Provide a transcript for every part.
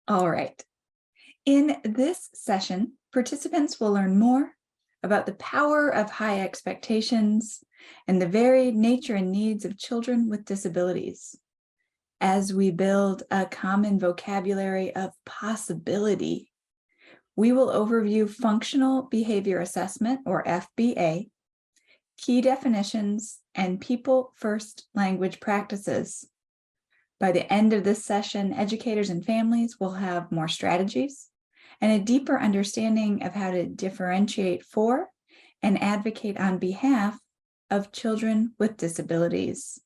All right. In this session, participants will learn more about the power of high expectations and the varied nature and needs of children with disabilities. As we build a common vocabulary of possibility, we will overview functional behavior assessment, or FBA, key definitions, and people-first language practices. By the end of this session, educators and families will have more strategies and a deeper understanding of how to differentiate for and advocate on behalf of children with disabilities.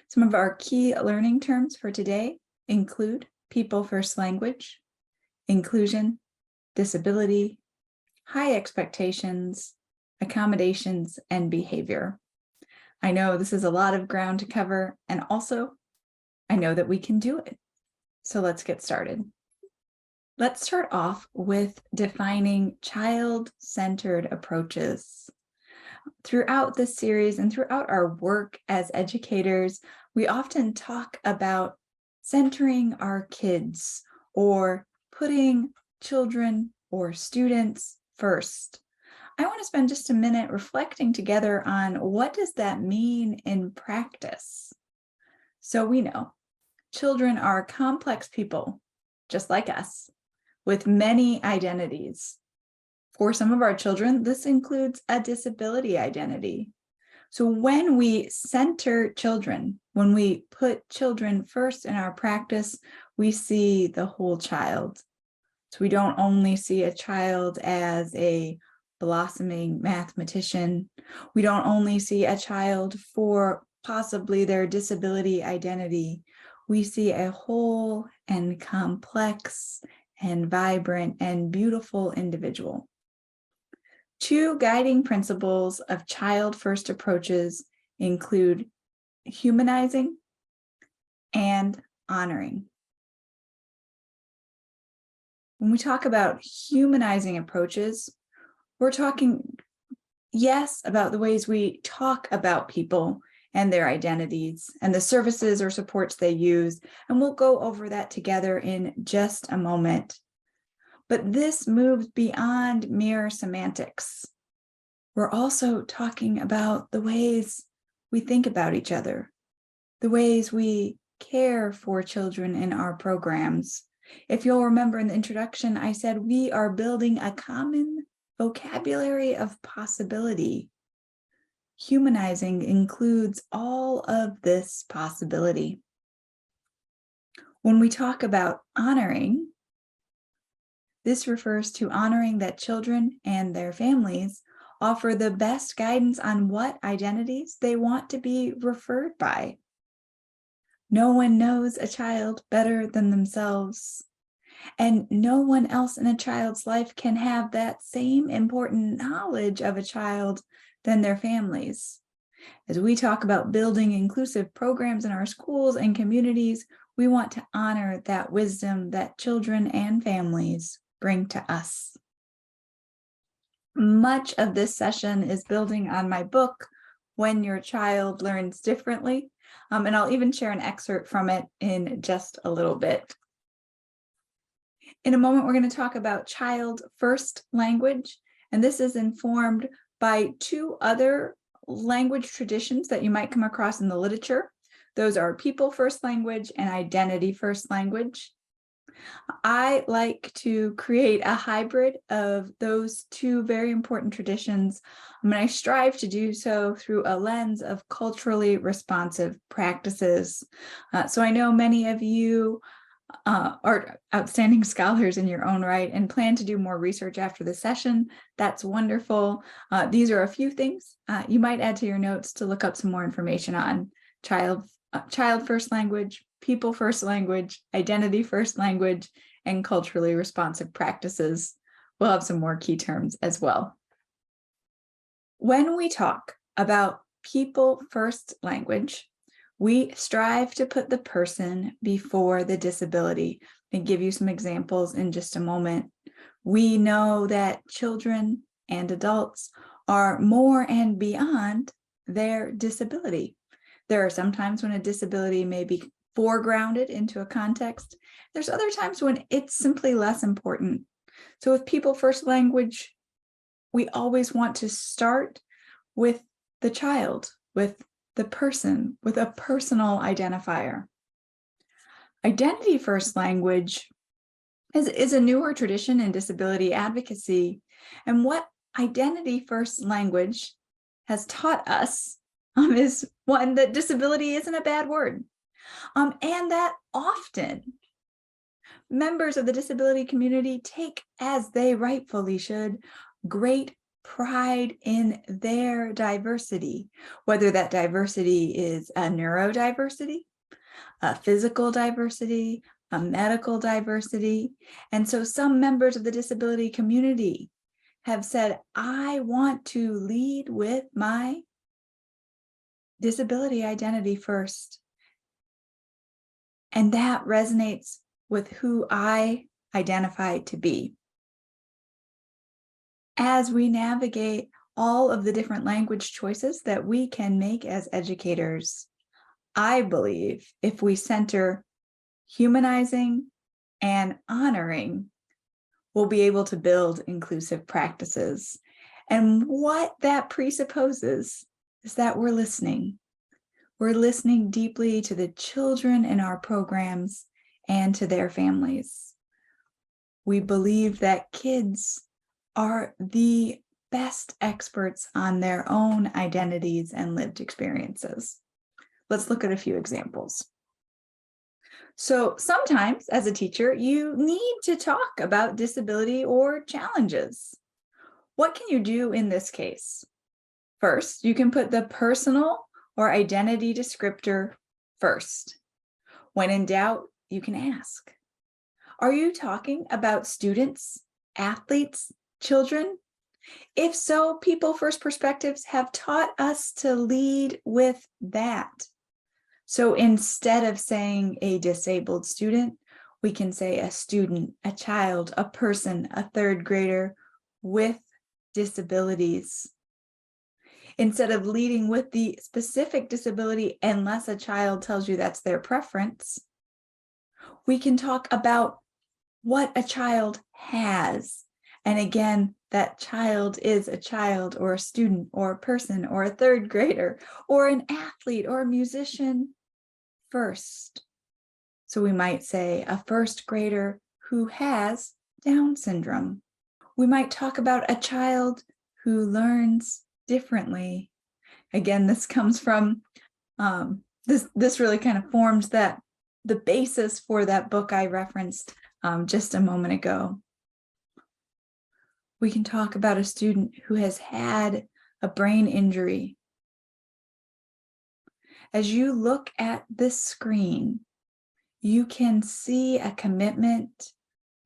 Some of our key learning terms for today include people first language, inclusion, disability, high expectations, accommodations, and behavior. I know this is a lot of ground to cover, and also I know that we can do it. So let's get started. Let's start off with defining child-centered approaches. Throughout this series and throughout our work as educators, we often talk about centering our kids or putting children or students first. I want to spend just a minute reflecting together on what does that mean in practice. So we know children are complex people, just like us, with many identities. For some of our children, this includes a disability identity. So when we center children, when we put children first in our practice, we see the whole child. So we don't only see a child as a blossoming mathematician. We don't only see a child for possibly their disability identity. We see a whole and complex and vibrant and beautiful individual. Two guiding principles of child-first approaches include humanizing and honoring. When we talk about humanizing approaches, we're talking, yes, about the ways we talk about people and their identities and the services or supports they use, and we'll go over that together in just a moment. But this moves beyond mere semantics. We're also talking about the ways we think about each other, the ways we care for children in our programs. If you'll remember in the introduction, I said we are building a common vocabulary of possibility. Humanizing includes all of this possibility. When we talk about honoring, this refers to honoring that children and their families offer the best guidance on what identities they want to be referred by. No one knows a child better than themselves, and no one else in a child's life can have that same important knowledge of a child than their families. As we talk about building inclusive programs in our schools and communities, we want to honor that wisdom that children and families bring to us. Much of this session is building on my book, When Your Child Learns Differently, and I'll even share an excerpt from it in just a little bit. In a moment, we're going to talk about child-first language, and this is informed by two other language traditions that you might come across in the literature. Those are people-first language and identity-first language. I like to create a hybrid of those two very important traditions, and I strive to do so through a lens of culturally responsive practices. So I know many of you are outstanding scholars in your own right and plan to do more research after the session. That's wonderful. These are a few things you might add to your notes to look up some more information on child first language, people first language, identity first language, and culturally responsive practices. We'll have some more key terms as well. When we talk about people first language, we strive to put the person before the disability. I'll give you some examples in just a moment. We know that children and adults are more and beyond their disability. There are some times when a disability may be foregrounded into a context, There's other times when it's simply less important. So with people first language, we always want to start with the child, with the person, with a personal identifier. Identity first language is a newer tradition in disability advocacy. And what identity first language has taught us is one, that disability isn't a bad word. And that often members of the disability community take, as they rightfully should, great pride in their diversity, whether that diversity is a neurodiversity, a physical diversity, a medical diversity. And so some members of the disability community have said, I want to lead with my disability identity first. And that resonates with who I identify to be. As we navigate all of the different language choices that we can make as educators, I believe if we center humanizing and honoring, we'll be able to build inclusive practices. And what that presupposes is that we're listening. We're listening deeply to the children in our programs and to their families. We believe that kids are the best experts on their own identities and lived experiences. Let's look at a few examples. So sometimes as a teacher, you need to talk about disability or challenges. What can you do in this case? First, you can put the personal or identity descriptor first. When in doubt, you can ask, are you talking about students, athletes, children? If so, people first perspectives have taught us to lead with that. So instead of saying a disabled student, we can say a student, a child, a person, a third grader with disabilities. Instead of leading with the specific disability, unless a child tells you that's their preference, we can talk about what a child has. And again, that child is a child or a student or a person or a third grader or an athlete or a musician first. So we might say a first grader who has Down syndrome. We might talk about a child who learns differently. Again, this comes from, this really kind of forms the basis for that book I referenced just a moment ago. We can talk about a student who has had a brain injury. As you look at this screen, you can see a commitment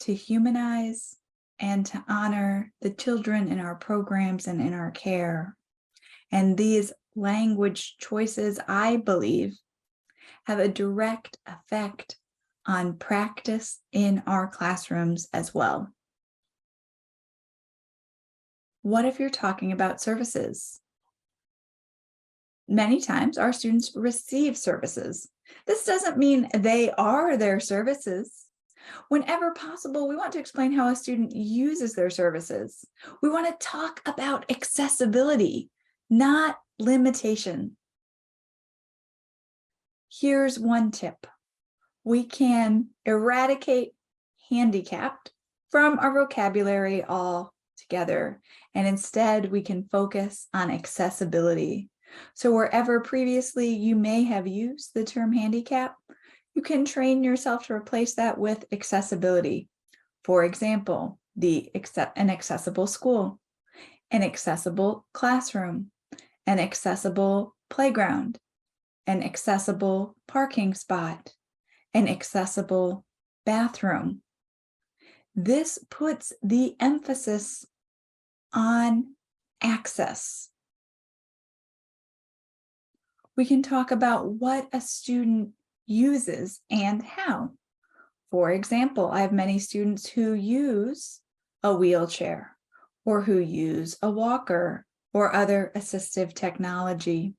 to humanize and to honor the children in our programs and in our care. And these language choices, I believe, have a direct effect on practice in our classrooms as well. What if you're talking about services? Many times our students receive services. This doesn't mean they are their services. Whenever possible, we want to explain how a student uses their services. We want to talk about accessibility, not limitation. Here's one tip. We can eradicate handicapped from our vocabulary altogether, and instead we can focus on accessibility. So wherever previously you may have used the term handicap, you can train yourself to replace that with accessibility. For example, an accessible school, an accessible classroom, an accessible playground, an accessible parking spot, an accessible bathroom. This puts the emphasis on access. We can talk about what a student uses and how. For example, I have many students who use a wheelchair or who use a walker or other assistive technology.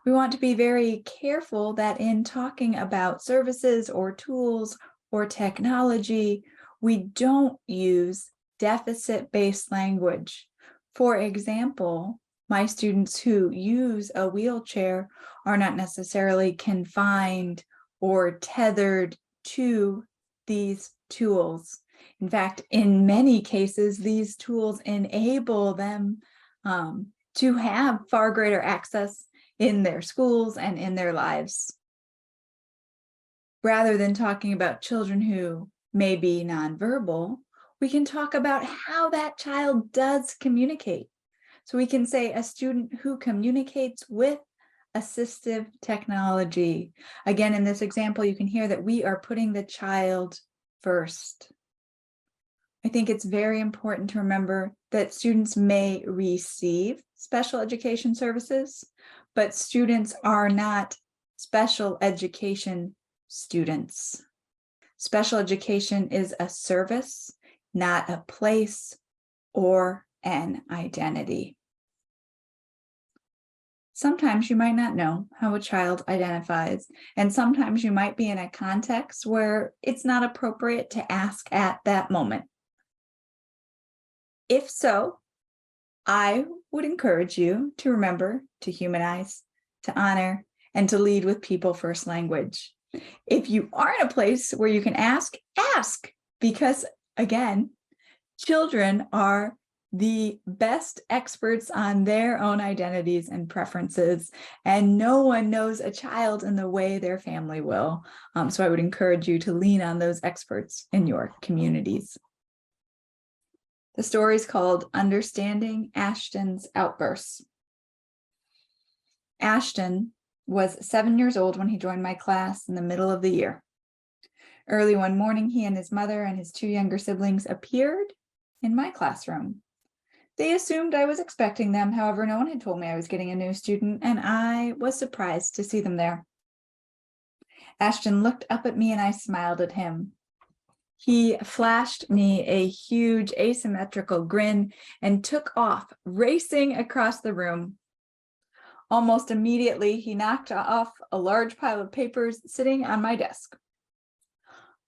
We want to be very careful that in talking about services or tools or technology, we don't use deficit-based language. For example, my students who use a wheelchair are not necessarily confined or tethered to these tools. In fact, in many cases, these tools enable them to have far greater access in their schools and in their lives. Rather than talking about children who may be nonverbal, we can talk about how that child does communicate. So we can say a student who communicates with assistive technology. Again, in this example, you can hear that we are putting the child first. I think it's very important to remember that students may receive special education services, but students are not special education students. Special education is a service, not a place or an identity. Sometimes you might not know how a child identifies, and sometimes you might be in a context where it's not appropriate to ask at that moment. If so, I would encourage you to remember to humanize, to honor, and to lead with people first language. If you are in a place where you can ask, because again, children are the best experts on their own identities and preferences, and no one knows a child in the way their family will. So I would encourage you to lean on those experts in your communities. The story is called Understanding Ashton's Outbursts. Ashton was 7 years old when he joined my class in the middle of the year. Early one morning, he and his mother and his 2 younger siblings appeared in my classroom. They assumed I was expecting them. However, no one had told me I was getting a new student, and I was surprised to see them there. Ashton looked up at me and I smiled at him. He flashed me a huge asymmetrical grin and took off, racing across the room. Almost immediately, he knocked off a large pile of papers sitting on my desk.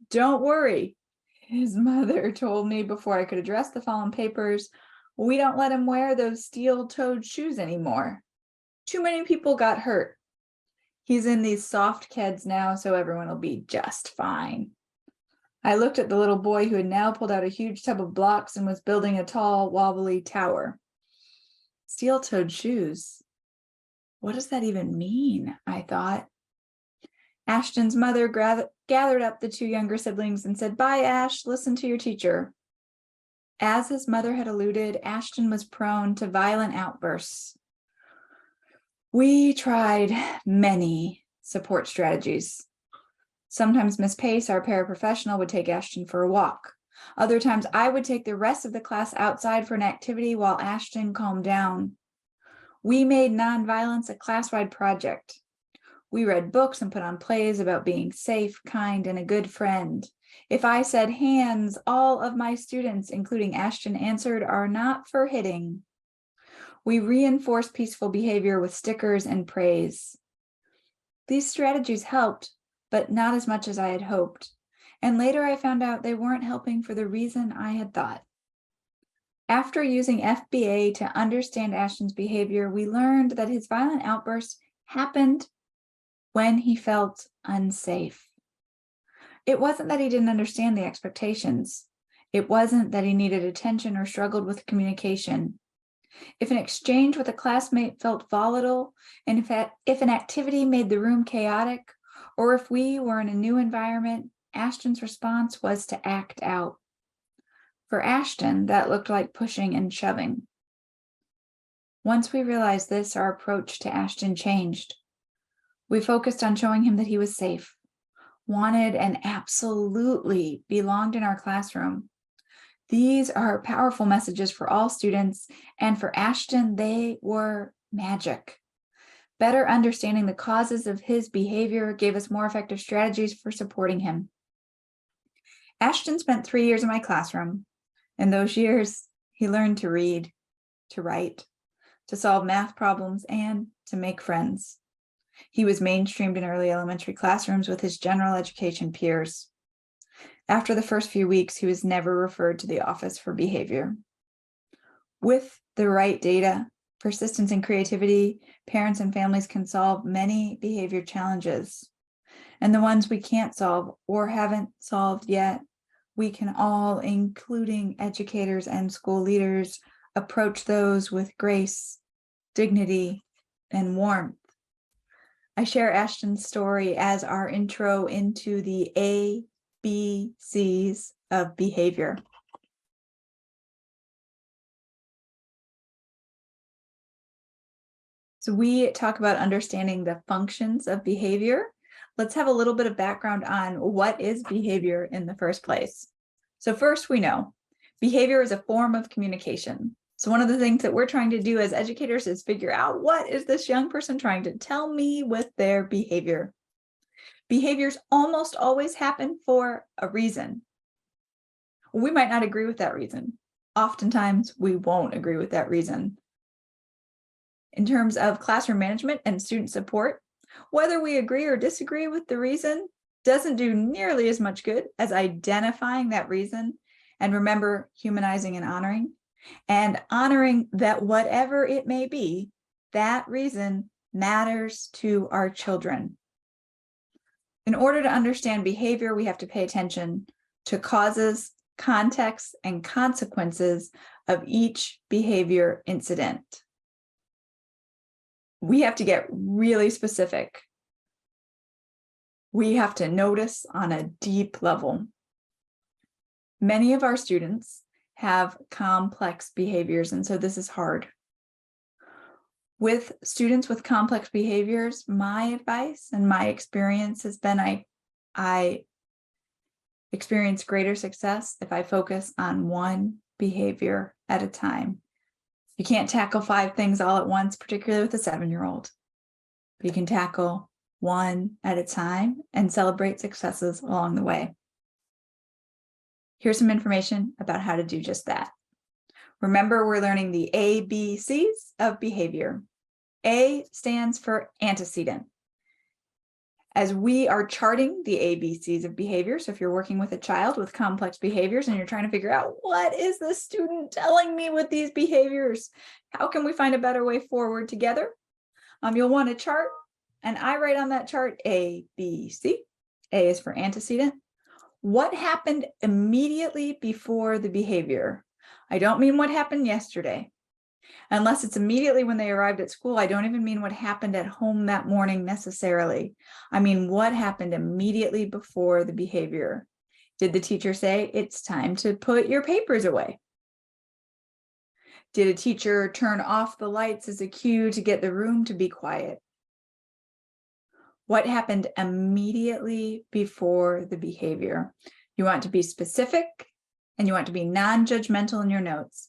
"Don't worry," his mother told me before I could address the fallen papers. "We don't let him wear those steel-toed shoes anymore. Too many people got hurt. He's in these soft keds now, so everyone will be just fine." I looked at the little boy who had now pulled out a huge tub of blocks and was building a tall, wobbly tower. Steel-toed shoes. What does that even mean? I thought. Ashton's mother gathered up the 2 younger siblings and said, "Bye, Ash, listen to your teacher." As his mother had alluded, Ashton was prone to violent outbursts. We tried many support strategies. Sometimes Miss Pace, our paraprofessional, would take Ashton for a walk. Other times I would take the rest of the class outside for an activity while Ashton calmed down. We made nonviolence a class-wide project. We read books and put on plays about being safe, kind, and a good friend. If I said hands, all of my students, including Ashton, answered, "Are not for hitting." We reinforced peaceful behavior with stickers and praise. These strategies helped, but not as much as I had hoped. And later I found out they weren't helping for the reason I had thought. After using FBA to understand Ashton's behavior, we learned that his violent outbursts happened when he felt unsafe. It wasn't that he didn't understand the expectations. It wasn't that he needed attention or struggled with communication. If an exchange with a classmate felt volatile, and if an activity made the room chaotic, or if we were in a new environment, Ashton's response was to act out. For Ashton, that looked like pushing and shoving. Once we realized this, our approach to Ashton changed. We focused on showing him that he was safe, wanted, and absolutely belonged in our classroom. These are powerful messages for all students, and for Ashton, they were magic. Better understanding the causes of his behavior gave us more effective strategies for supporting him. Ashton spent 3 years in my classroom. In those years, he learned to read, to write, to solve math problems, and to make friends. He was mainstreamed in early elementary classrooms with his general education peers. After the first few weeks, he was never referred to the office for behavior. With the right data, persistence and creativity, parents and families can solve many behavior challenges. And the ones we can't solve or haven't solved yet, we can all, including educators and school leaders, approach those with grace, dignity, and warmth. I share Ashton's story as our intro into the ABCs of behavior. So we talk about understanding the functions of behavior. Let's have a little bit of background on what is behavior in the first place. So first, we know behavior is a form of communication. So one of the things that we're trying to do as educators is figure out, what is this young person trying to tell me with their behavior? Behaviors almost always happen for a reason. We might not agree with that reason. Oftentimes, we won't agree with that reason. In terms of classroom management and student support, whether we agree or disagree with the reason doesn't do nearly as much good as identifying that reason, and remember, humanizing and honoring that whatever it may be, that reason matters to our children. In order to understand behavior, we have to pay attention to causes, context, and consequences of each behavior incident. We have to get really specific. We have to notice on a deep level. Many of our students have complex behaviors, and so this is hard. With students with complex behaviors, my advice and my experience has been I experience greater success if I focus on one behavior at a time. You can't tackle 5 things all at once, particularly with a 7-year-old. But you can tackle one at a time and celebrate successes along the way. Here's some information about how to do just that. Remember, we're learning the ABCs of behavior. A stands for antecedent. As we are charting the ABCs of behavior, so if you're working with a child with complex behaviors and you're trying to figure out, what is the student telling me with these behaviors? How can we find a better way forward together? You'll want a chart, and I write on that chart A, B, C. A is for antecedent. What happened immediately before the behavior? I don't mean what happened yesterday. Unless it's immediately when they arrived at school, I don't even mean what happened at home that morning necessarily. I mean, what happened immediately before the behavior? Did the teacher say, it's time to put your papers away? Did a teacher turn off the lights as a cue to get the room to be quiet? What happened immediately before the behavior? You want to be specific and you want to be non-judgmental in your notes.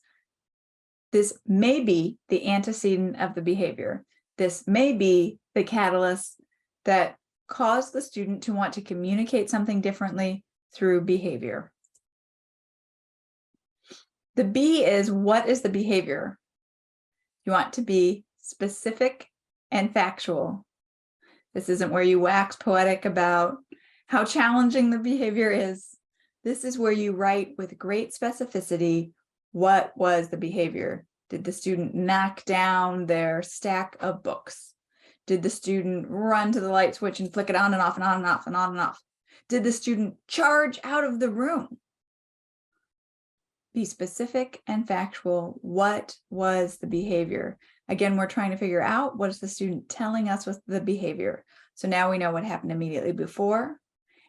This may be the antecedent of the behavior. This may be the catalyst that caused the student to want to communicate something differently through behavior. The B is, what is the behavior? You want to be specific and factual. This isn't where you wax poetic about how challenging the behavior is. This is where you write with great specificity, what was the behavior? Did the student knock down their stack of books? Did the student run to the light switch and flick it on and off and on and off and on and off? Did the student charge out of the room? Be specific and factual. What was the behavior? Again, we're trying to figure out, what is the student telling us with the behavior? So now we know what happened immediately before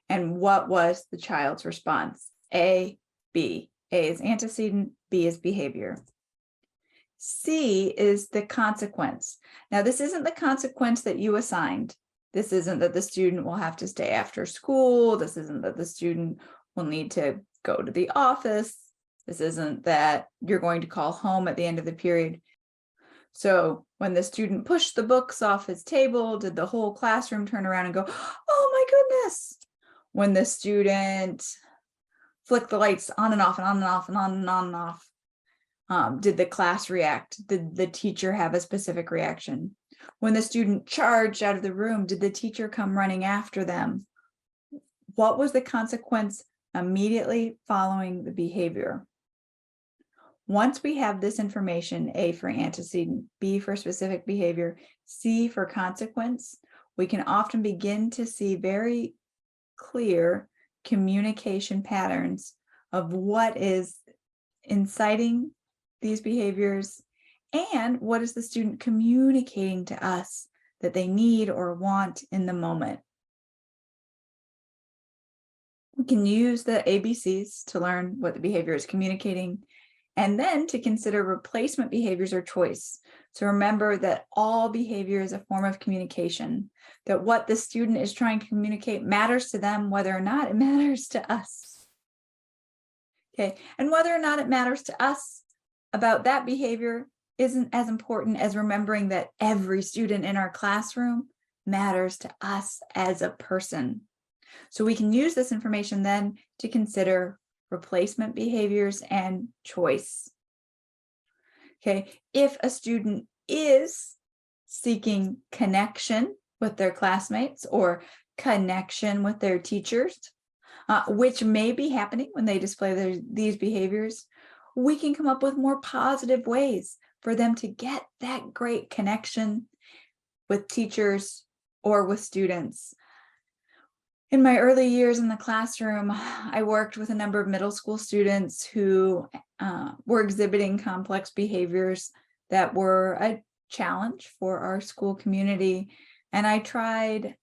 and what was the child's response. A, B. A is antecedent, B is behavior. C is the consequence. Now, this isn't the consequence that you assigned. This isn't that the student will have to stay after school. This isn't that the student will need to go to the office. This isn't that you're going to call home at the end of the period. So when the student pushed the books off his table, did the whole classroom turn around and go, oh my goodness? When the student flicked the lights on and off and on and off and on and on and off, did the class react? Did the teacher have a specific reaction? When the student charged out of the room, did the teacher come running after them? What was the consequence immediately following the behavior. Once we have this information, A for antecedent, B for specific behavior, C for consequence, we can often begin to see very clear communication patterns of what is inciting these behaviors and what is the student communicating to us that they need or want in the moment. We can use the ABCs to learn what the behavior is communicating, and then to consider replacement behaviors or choice. So remember that all behavior is a form of communication, that what the student is trying to communicate matters to them, whether or not it matters to us. Okay, and whether or not it matters to us about that behavior isn't as important as remembering that every student in our classroom matters to us as a person. So we can use this information then to consider replacement behaviors and choice. Okay, if a student is seeking connection with their classmates or connection with their teachers, which may be happening when they display these behaviors, we can come up with more positive ways for them to get that great connection with teachers or with students. In my early years in the classroom, I worked with a number of middle school students who were exhibiting complex behaviors that were a challenge for our school community. And I tried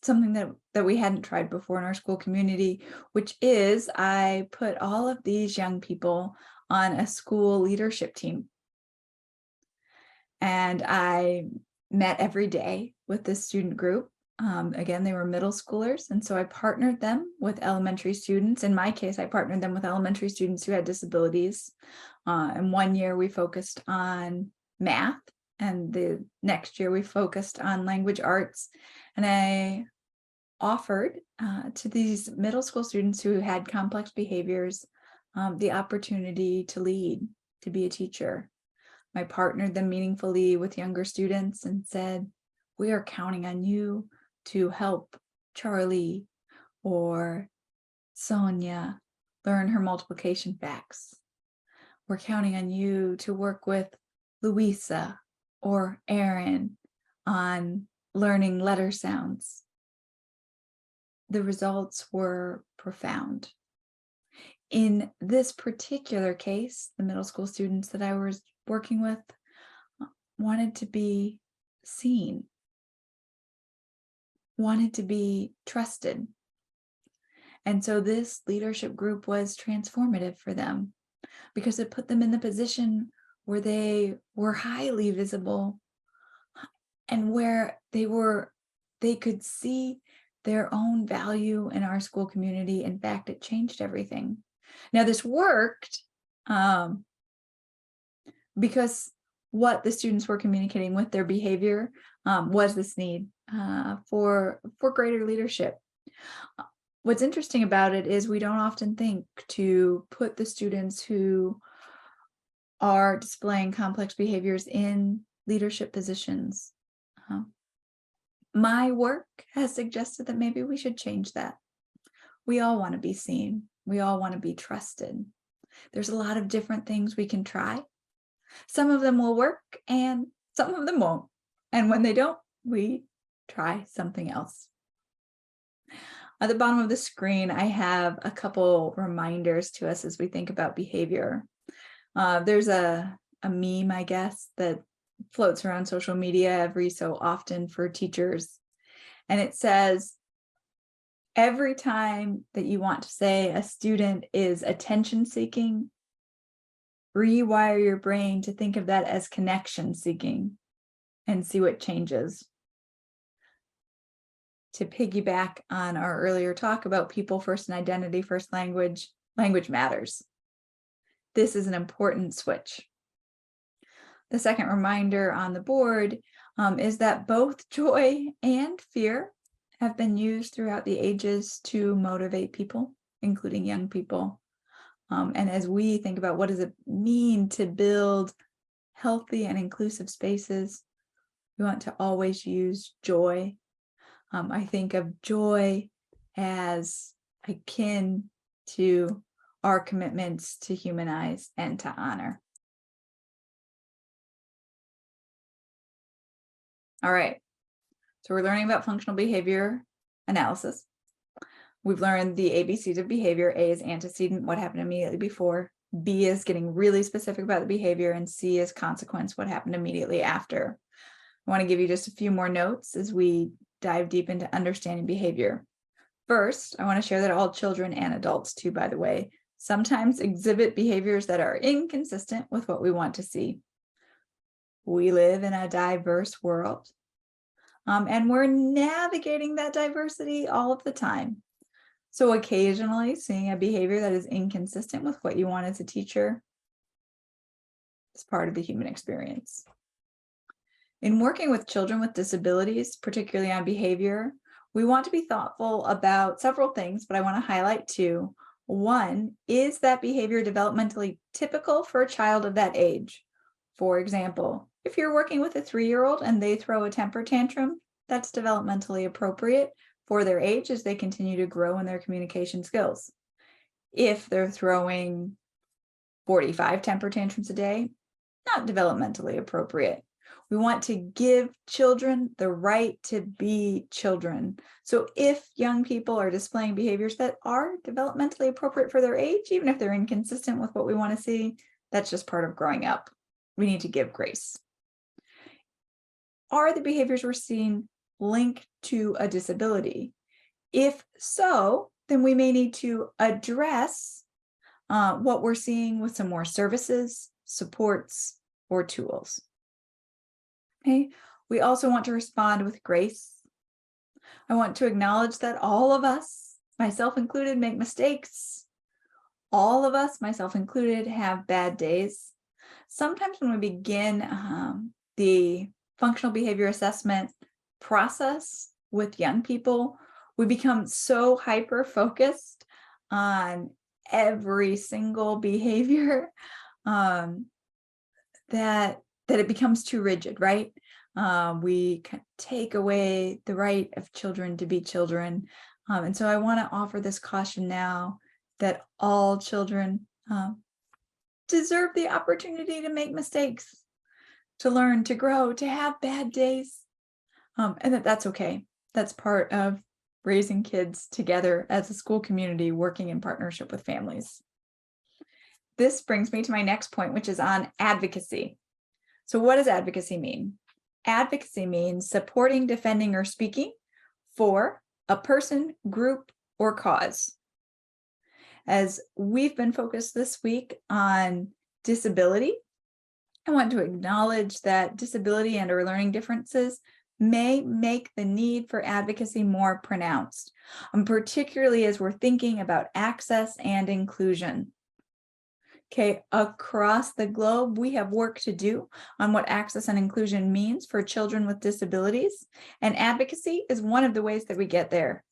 something that we hadn't tried before in our school community, which is I put all of these young people on a school leadership team. And I met every day with this student group. Again, they were middle schoolers, and so I partnered them with elementary students. In my case, I partnered them with elementary students who had disabilities. And one year we focused on math, and the next year we focused on language arts. And I offered to these middle school students who had complex behaviors the opportunity to lead, to be a teacher. I partnered them meaningfully with younger students and said, we are counting on you to help Charlie or Sonia learn her multiplication facts. We're counting on you to work with Louisa or Aaron on learning letter sounds. The results were profound. In this particular case, the middle school students that I was working with wanted to be seen, wanted to be trusted. And so this leadership group was transformative for them because it put them in the position where they were highly visible and where they could see their own value in our school community. In fact, it changed everything. Now, this worked because what the students were communicating with their behavior was this need for greater leadership. What's interesting about it is we don't often think to put the students who are displaying complex behaviors in leadership positions. My work has suggested that maybe we should change that. We all want to be seen. We all want to be trusted. There's a lot of different things we can try. Some of them will work and some of them won't. And when they don't, we try something else. At the bottom of the screen, I have a couple reminders to us as we think about behavior. There's a meme, I guess, that floats around social media every so often for teachers. And it says, every time that you want to say a student is attention seeking, rewire your brain to think of that as connection seeking and see what changes. To piggyback on our earlier talk about people first and identity first language, language matters. This is an important switch. The second reminder on the board is that both joy and fear have been used throughout the ages to motivate people, including young people. And as we think about what does it mean to build healthy and inclusive spaces, we want to always use joy. I think of joy as akin to our commitments to humanize and to honor. All right, so we're learning about functional behavior analysis. We've learned the ABCs of behavior. A is antecedent, what happened immediately before. B is getting really specific about the behavior, and C is consequence, what happened immediately after. I want to give you just a few more notes as we dive deep into understanding behavior. First, I want to share that all children and adults too, by the way, sometimes exhibit behaviors that are inconsistent with what we want to see. We live in a diverse world, and we're navigating that diversity all of the time. So occasionally seeing a behavior that is inconsistent with what you want as a teacher is part of the human experience. In working with children with disabilities, particularly on behavior, we want to be thoughtful about several things, but I want to highlight two. One, is that behavior developmentally typical for a child of that age? For example, if you're working with a 3-year-old and they throw a temper tantrum, that's developmentally appropriate for their age as they continue to grow in their communication skills. If they're throwing 45 temper tantrums a day, not developmentally appropriate. We want to give children the right to be children. So if young people are displaying behaviors that are developmentally appropriate for their age, even if they're inconsistent with what we want to see, that's just part of growing up. We need to give grace. Are the behaviors we're seeing linked to a disability? If so, then we may need to address what we're seeing with some more services, supports, or tools. Okay. We also want to respond with grace. I want to acknowledge that all of us, myself included, make mistakes. All of us, myself included, have bad days. Sometimes when we begin the functional behavior assessment process with young people, we become so hyper-focused on every single behavior that it becomes too rigid, right? We take away the right of children to be children. And so I want to offer this caution now that all children deserve the opportunity to make mistakes, to learn, to grow, to have bad days, and that's okay. That's part of raising kids together as a school community, working in partnership with families. This brings me to my next point, which is on advocacy. So what does advocacy mean? Advocacy means supporting, defending, or speaking for a person, group, or cause. As we've been focused this week on disability, I want to acknowledge that disability and or learning differences may make the need for advocacy more pronounced, particularly as we're thinking about access and inclusion. Okay, across the globe, we have work to do on what access and inclusion means for children with disabilities, and advocacy is one of the ways that we get there.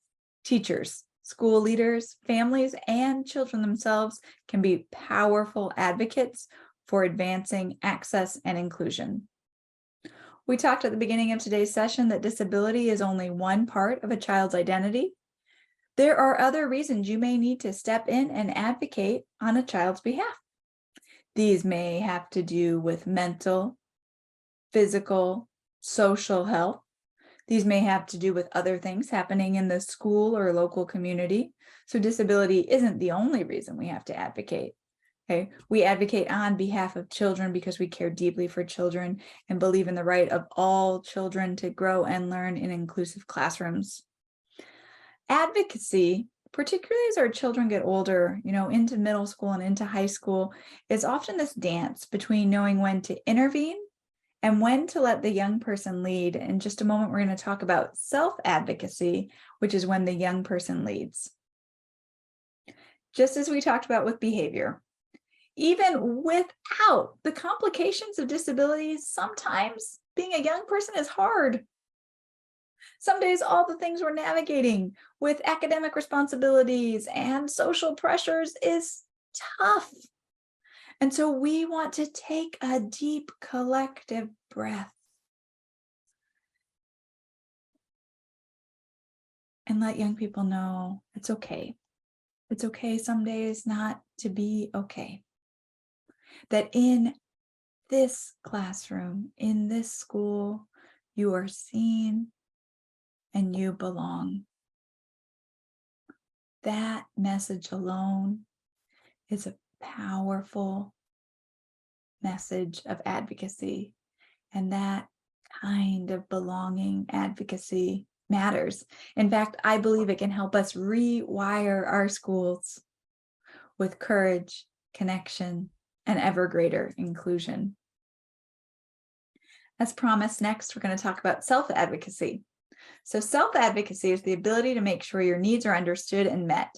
Teachers, school leaders, families, and children themselves can be powerful advocates for advancing access and inclusion. We talked at the beginning of today's session that disability is only one part of a child's identity. There are other reasons you may need to step in and advocate on a child's behalf. These may have to do with mental, physical, social health. These may have to do with other things happening in the school or local community. So disability isn't the only reason we have to advocate. Okay, we advocate on behalf of children because we care deeply for children and believe in the right of all children to grow and learn in inclusive classrooms. Advocacy, particularly as our children get older, into middle school and into high school, is often this dance between knowing when to intervene and when to let the young person lead. In just a moment, we're going to talk about self-advocacy, which is when the young person leads. Just as we talked about with behavior, even without the complications of disabilities, sometimes being a young person is hard. Some days, all the things we're navigating with academic responsibilities and social pressures is tough. And so we want to take a deep collective breath and let young people know it's okay. It's okay some days not to be okay. That in this classroom, in this school, you are seen and you belong. That message alone is a powerful message of advocacy, and that kind of belonging advocacy matters. In fact, I believe it can help us rewire our schools with courage, connection, and ever greater inclusion. As promised, next we're going to talk about self-advocacy. So self-advocacy is the ability to make sure your needs are understood and met.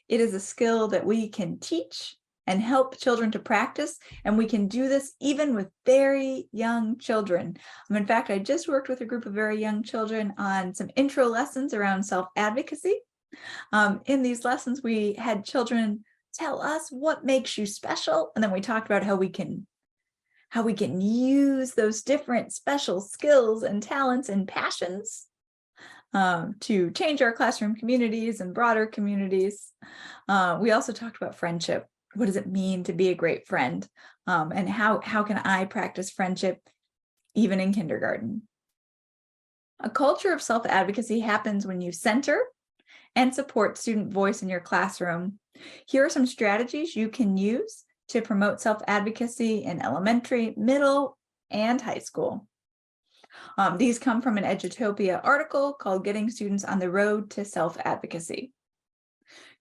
It is a skill that we can teach and help children to practice, and we can do this even with very young children. In fact, I just worked with a group of very young children on some intro lessons around self-advocacy. In these lessons, we had children tell us what makes you special, and then we talked about how we can use those different special skills and talents and passions to change our classroom communities and broader communities. We also talked about friendship. What does it mean to be a great friend? And how can I practice friendship even in kindergarten? A culture of self-advocacy happens when you center and support student voice in your classroom. Here are some strategies you can use to promote self-advocacy in elementary, middle, and high school. These come from an Edutopia article called Getting Students on the Road to Self-Advocacy.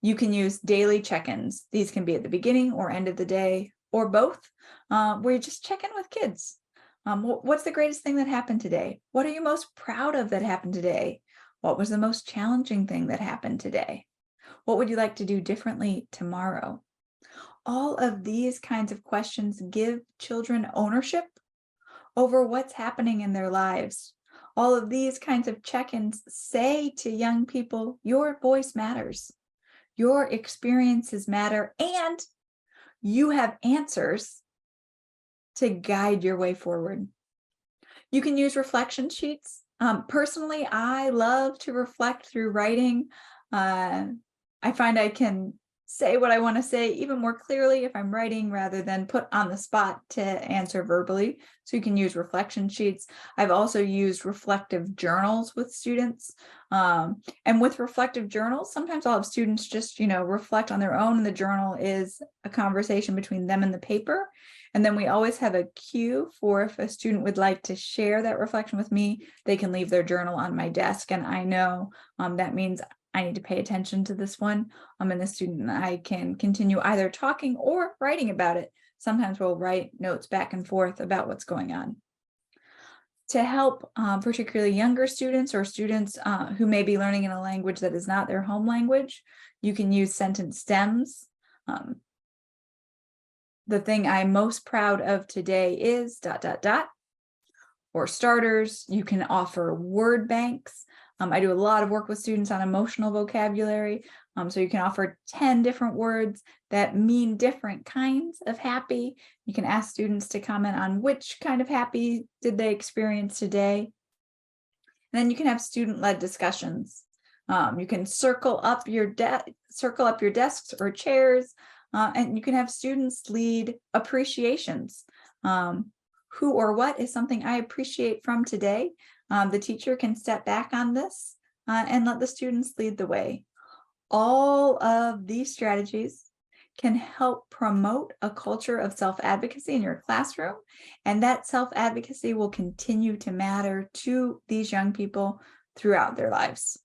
You can use daily check-ins. These can be at the beginning or end of the day, or both, where you just check in with kids. What's the greatest thing that happened today? What are you most proud of that happened today? What was the most challenging thing that happened today? What would you like to do differently tomorrow? All of these kinds of questions give children ownership over what's happening in their lives. All of these kinds of check-ins say to young people, your voice matters, your experiences matter, and you have answers to guide your way forward. You can use reflection sheets. Personally, I love to reflect through writing. I find I can say what I want to say even more clearly if I'm writing rather than put on the spot to answer verbally. So you can use reflection sheets. I've also used reflective journals with students. And with reflective journals, sometimes I'll have students just, reflect on their own, and the journal is a conversation between them and the paper. And then we always have a cue for if a student would like to share that reflection with me, they can leave their journal on my desk. And I know that means I need to pay attention to this one. And the student and I can continue either talking or writing about it. Sometimes we'll write notes back and forth about what's going on. To help particularly younger students or students who may be learning in a language that is not their home language, you can use sentence stems. The thing I'm most proud of today is ... Or starters, you can offer word banks. I do a lot of work with students on emotional vocabulary. So you can offer 10 different words that mean different kinds of happy. You can ask students to comment on which kind of happy did they experience today. And then you can have student-led discussions. You can circle up your desks or chairs, and you can have students lead appreciations. Who or what is something I appreciate from today? The teacher can step back on this and let the students lead the way. All of these strategies can help promote a culture of self-advocacy in your classroom, and that self-advocacy will continue to matter to these young people throughout their lives.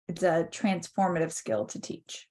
It's a transformative skill to teach.